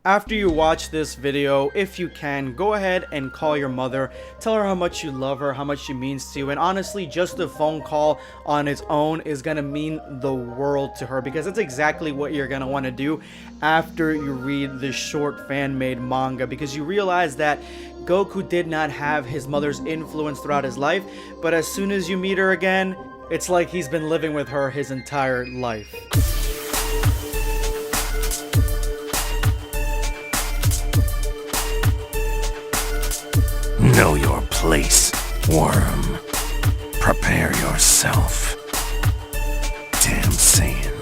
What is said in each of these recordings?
After you watch this video, if you can, go ahead and call your mother. Tell her how much you love her, how much she means to you. And honestly, just a phone call on its own is going to mean the world to her, because that's exactly what you're going to want to do after you read this short fan-made manga, because you realize that Goku did not have his mother's influence throughout his life, but as soon as you meet her again, it's like he's been living with her his entire life. Know your place, worm. Prepare yourself. Damn Saiyan.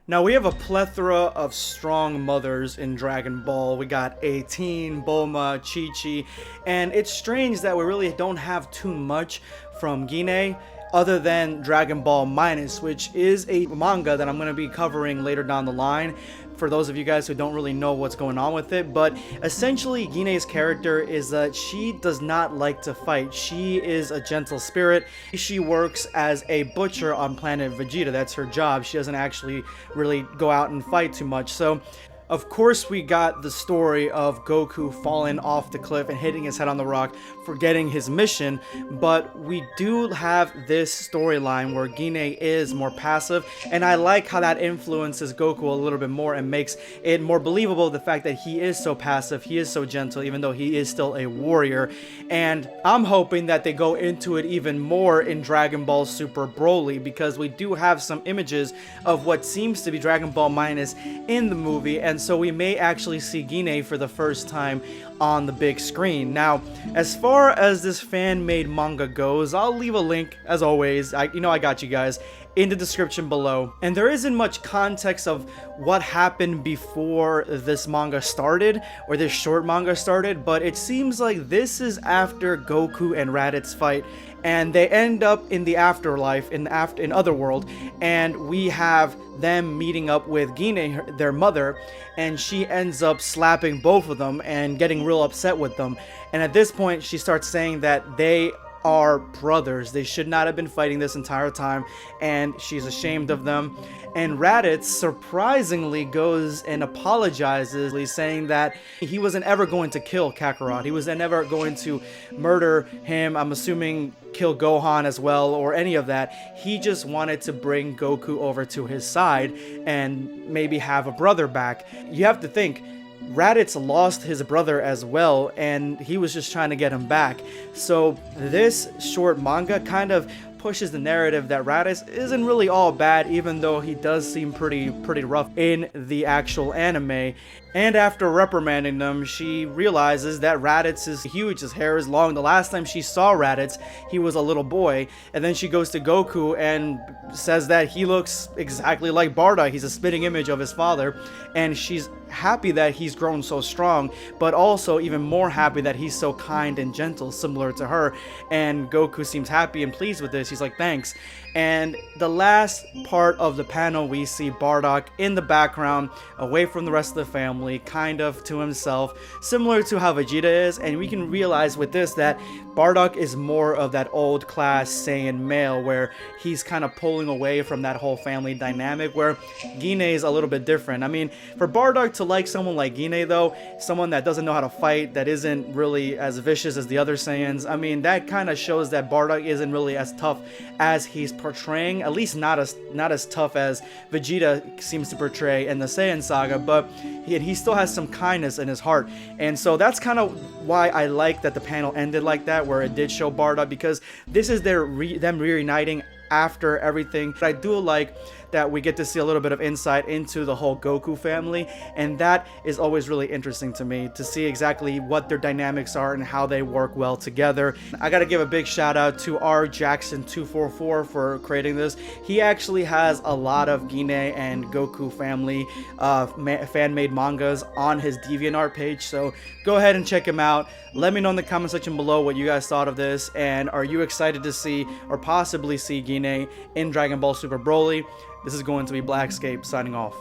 Now, we have a plethora of strong mothers in Dragon Ball. We got 18, Bulma, Chi-Chi, and it's strange that we really don't have too much from Guinea other than Dragon Ball Minus, which is a manga that I'm going to be covering later down the line, for those of you guys who don't really know what's going on with it. But essentially, Guinea's character is that she does not like to fight. She is a gentle spirit. She works as a butcher on planet Vegeta. That's her job. She doesn't actually really go out and fight too much. So of course, we got the story of Goku falling off the cliff and hitting his head on the rock, forgetting his mission, but we do have this storyline where Guinea is more passive, and I like how that influences Goku a little bit more and makes it more believable, the fact that he is so passive, he is so gentle, even though he is still a warrior. And I'm hoping that they go into it even more in Dragon Ball Super Broly, because we do have some images of what seems to be Dragon Ball Minus in the movie, and so we may actually see Guinea for the first time on the big screen. Now, as far as this fan-made manga goes, I'll leave a link, as always, I got you guys, in the description below. And there isn't much context of what happened before this manga started, or this short manga started, but it seems like this is after Goku and Raditz fight, and they end up in the afterlife, in Otherworld, and we have them meeting up with Guinea, their mother, and she ends up slapping both of them and getting real upset with them. And at this point, she starts saying that they are brothers. They should not have been fighting this entire time, and she's ashamed of them. And Raditz surprisingly goes and apologizes, saying that he wasn't ever going to kill Kakarot. He was never going to murder him. I'm assuming kill Gohan as well, or any of that. He just wanted to bring Goku over to his side and maybe have a brother back. You have to think, Raditz lost his brother as well, and he was just trying to get him back. So this short manga kind of pushes the narrative that Raditz isn't really all bad, even though he does seem pretty rough in the actual anime. And after reprimanding them, she realizes that Raditz is huge, his hair is long. The last time she saw Raditz, he was a little boy. And then she goes to Goku and says that he looks exactly like Bardock. He's a spitting image of his father. And she's happy that he's grown so strong, but also even more happy that he's so kind and gentle, similar to her. And Goku seems happy and pleased with this. He's like, thanks. And the last part of the panel, we see Bardock in the background, away from the rest of the family, kind of to himself, similar to how Vegeta is. And we can realize with this that Bardock is more of that old class Saiyan male, where he's kind of pulling away from that whole family dynamic, where Guinea is a little bit different. I mean, for Bardock to like someone like Guinea, though, someone that doesn't know how to fight, that isn't really as vicious as the other Saiyans, I mean, that kind of shows that Bardock isn't really as tough as he's portraying, at least not as tough as Vegeta seems to portray in the Saiyan saga, but he still has some kindness in his heart. And so that's kind of why I like that the panel ended like that, where it did show Bardock, because this is them reuniting after everything. But I do like that we get to see a little bit of insight into the whole Goku family, and that is always really interesting to me, to see exactly what their dynamics are and how they work well together. I gotta give a big shout out to R Jackson 244 for creating this. He actually has a lot of Guinea and Goku family fan-made mangas on his DeviantArt page, so go ahead and check him out. Let me know in the comment section below what you guys thought of this, and are you excited to see or possibly see Guinea in Dragon Ball Super Broly? This is going to be Blackscape signing off.